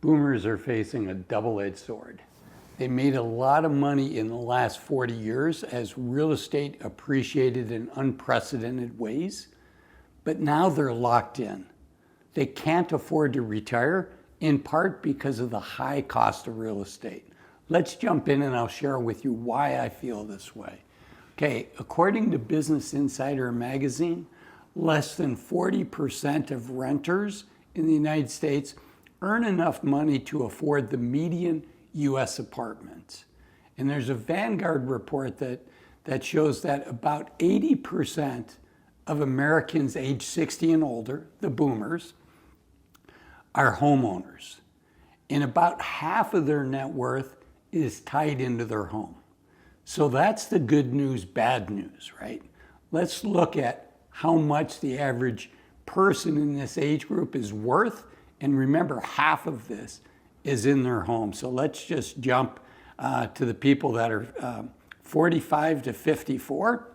Boomers are facing a double-edged sword. They made a lot of money in the last 40 years as real estate appreciated in unprecedented ways, but now they're locked in. They can't afford to retire, in part because of the high cost of real estate. Let's jump in and I'll share with you why I feel this way. Okay, according to Business Insider magazine, less than 40% of renters in the United States earn enough money to afford the median U.S. apartment. And there's a Vanguard report that shows that about 80% of Americans age 60 and older, the boomers, are homeowners. And about half of their net worth is tied into their home. So that's the good news, bad news, right? Let's look at how much the average person in this age group is worth. And remember, half of this is in their home. So let's just jump to the people that are 45 to 54.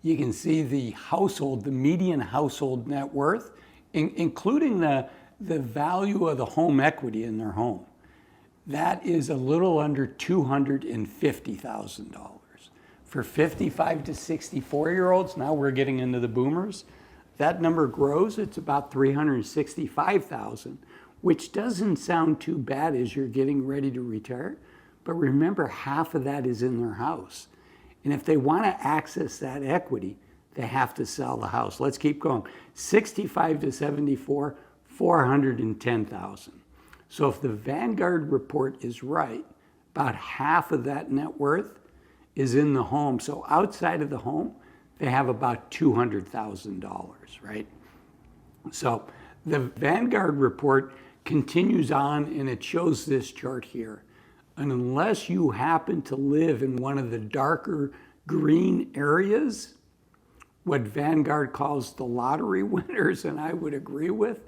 You can see the household, the median household net worth, including the value of the home equity in their home. That is a little under $250,000. For 55 to 64-year-olds, now we're getting into the boomers, that number grows, it's about $365,000, which doesn't sound too bad as you're getting ready to retire. But remember, half of that is in their house. And if they want to access that equity, they have to sell the house. Let's keep going. 65 to 74, $410,000. So if the Vanguard report is right, about half of that net worth is in the home. So outside of the home, they have about $200,000, right? So the Vanguard report continues on and it shows this chart here. And unless you happen to live in one of the darker green areas, what Vanguard calls the lottery winners, and I would agree with,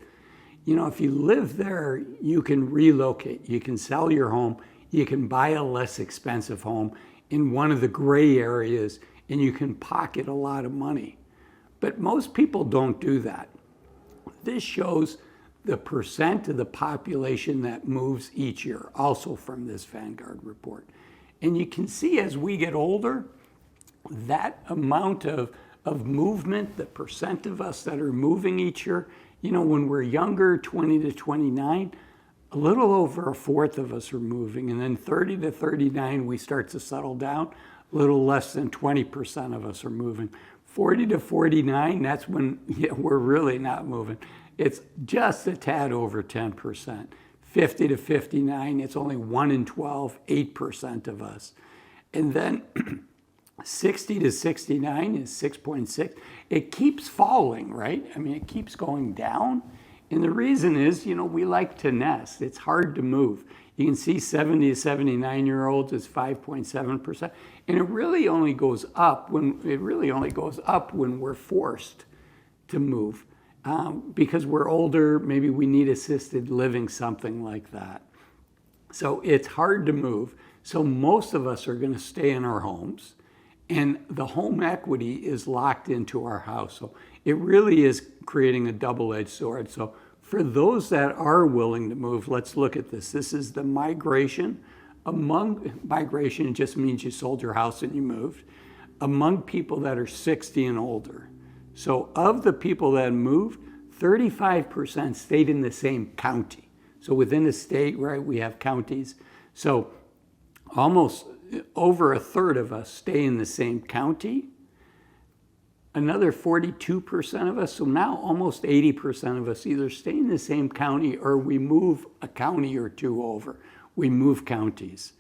you know, if you live there, you can relocate, you can sell your home, you can buy a less expensive home in one of the gray areas, and you can pocket a lot of money. But most people don't do that. This shows the percent of the population that moves each year, also from this Vanguard report. And you can see as we get older, that amount of movement, the percent of us that are moving each year, you know, when we're younger, 20 to 29, a little over a fourth of us are moving. And then 30 to 39, we start to settle down. A little less than 20% of us are moving. 40 to 49, that's when we're really not moving. It's just a tad over 10%. 50 to 59, it's only 1 in 12, 8% of us. And then 60 to 69 is 6.6. It keeps falling, right? I mean, it keeps going down. And the reason is, you know, we like to nest. It's hard to move. You can see 70 to 79-year-olds is 5.7%. And it really only goes up when we're forced to move. Because we're older, maybe we need assisted living, something like that. So it's hard to move. So most of us are going to stay in our homes, and the home equity is locked into our house. So it really is creating a double-edged sword. So for those that are willing to move, let's look at this. This is the migration. Migration just means you sold your house and you moved, among people that are 60 and older. So of the people that moved, 35% stayed in the same county. So within a state, right, we have counties. So almost over a third of us stay in the same county. Another 42% of us, so now almost 80% of us either stay in the same county or we move a county or two over. We move counties.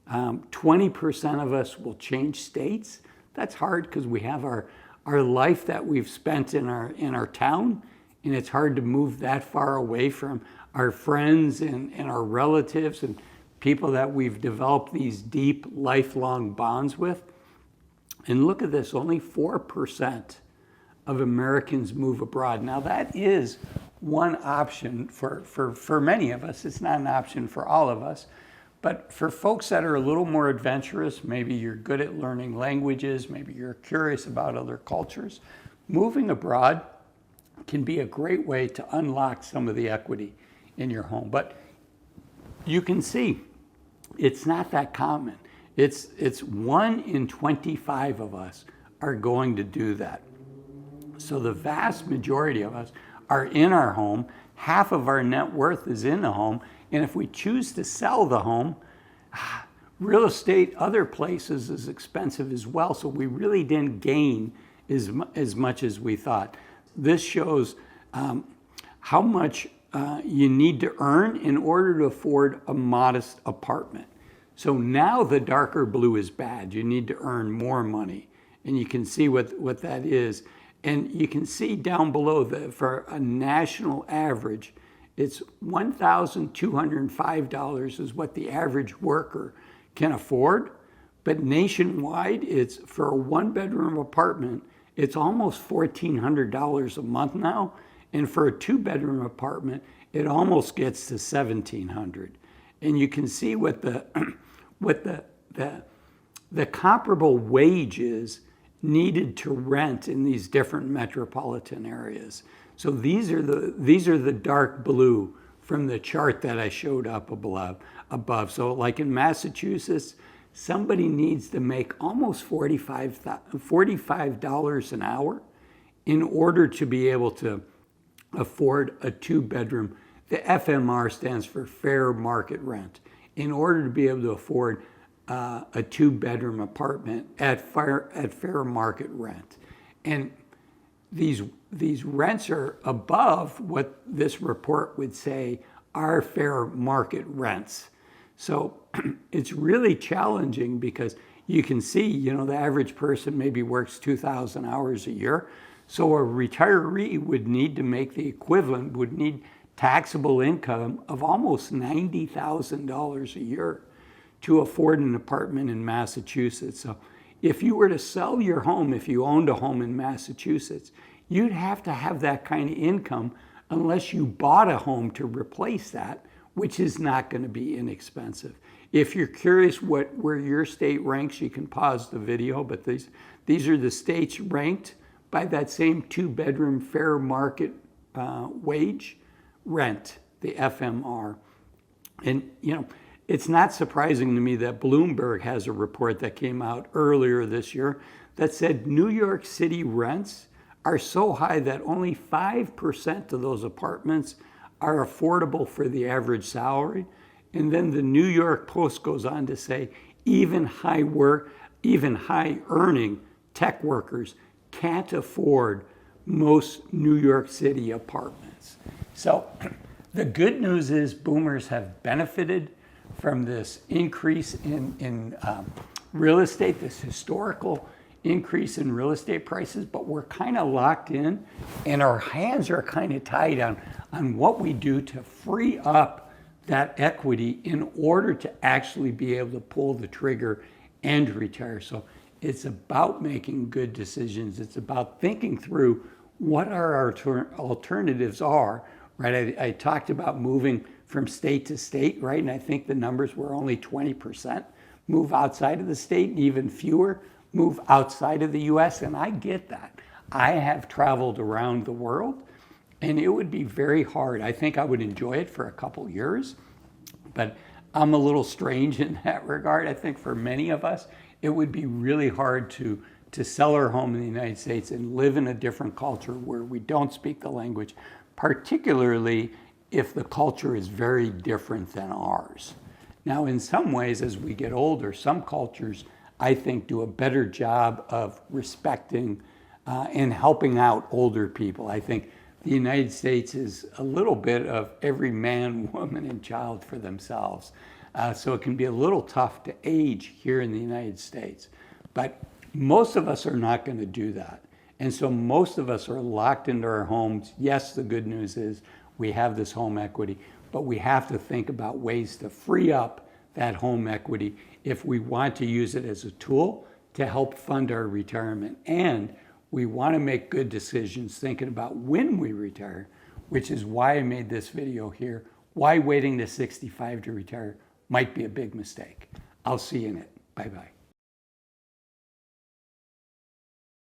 20% of us will change states. That's hard because we have our life that we've spent in our town, and it's hard to move that far away from our friends and our relatives and people that we've developed these deep, lifelong bonds with. And look at this, only 4% of Americans move abroad. Now that is one option for many of us. It's not an option for all of us. But for folks that are a little more adventurous, maybe you're good at learning languages, maybe you're curious about other cultures, moving abroad can be a great way to unlock some of the equity in your home. But you can see it's not that common. It's 1 in 25 of us are going to do that. So the vast majority of us are in our home. Half of our net worth is in the home. And if we choose to sell the home, real estate other places is expensive as well. So we really didn't gain as much as we thought. This shows how much you need to earn in order to afford a modest apartment. So now the darker blue is bad. You need to earn more money. And you can see what that is. And you can see down below that for a national average, it's $1,205 is what the average worker can afford. But nationwide, it's for a 1-bedroom apartment, it's almost $1,400 a month now. And for a 2-bedroom apartment, it almost gets to $1,700. And you can see what the comparable wage is needed to rent in these different metropolitan areas. So these are the dark blue from the chart that I showed up above. So like in Massachusetts, somebody needs to make almost $45 an hour in order to be able to afford a 2-bedroom. The FMR stands for fair market rent. In order to be able to afford a 2-bedroom apartment at fair market rent. And these rents are above what this report would say are fair market rents. So it's really challenging because you can see, the average person maybe works 2,000 hours a year. So a retiree would need to make the equivalent, would need taxable income of almost $90,000 a year to afford an apartment in Massachusetts. So if you were to sell your home, if you owned a home in Massachusetts, you'd have to have that kind of income unless you bought a home to replace that, which is not going to be inexpensive. If you're curious where your state ranks, you can pause the video, but these are the states ranked by that same 2-bedroom fair market wage rent, the FMR. And, it's not surprising to me that Bloomberg has a report that came out earlier this year that said New York City rents are so high that only 5% of those apartments are affordable for the average salary. And then the New York Post goes on to say even high earning tech workers can't afford most New York City apartments. So the good news is boomers have benefited from this increase in real estate, this historical increase in real estate prices, but we're kind of locked in and our hands are kind of tied on what we do to free up that equity in order to actually be able to pull the trigger and retire. So it's about making good decisions. It's about thinking through what our alternatives are, right? I talked about moving from state to state, right? And I think the numbers were only 20% move outside of the state, and even fewer move outside of the US. And I get that. I have traveled around the world and it would be very hard. I think I would enjoy it for a couple years, but I'm a little strange in that regard. I think for many of us, it would be really hard to sell our home in the United States and live in a different culture where we don't speak the language, particularly if the culture is very different than ours. Now, in some ways, as we get older, some cultures, I think, do a better job of respecting and helping out older people. I think the United States is a little bit of every man, woman, and child for themselves. So it can be a little tough to age here in the United States. But most of us are not going to do that. And so most of us are locked into our homes. Yes, the good news is we have this home equity, but we have to think about ways to free up that home equity if we want to use it as a tool to help fund our retirement. And we want to make good decisions thinking about when we retire, which is why I made this video here, why waiting to 65 to retire might be a big mistake. I'll see you in it. Bye-bye.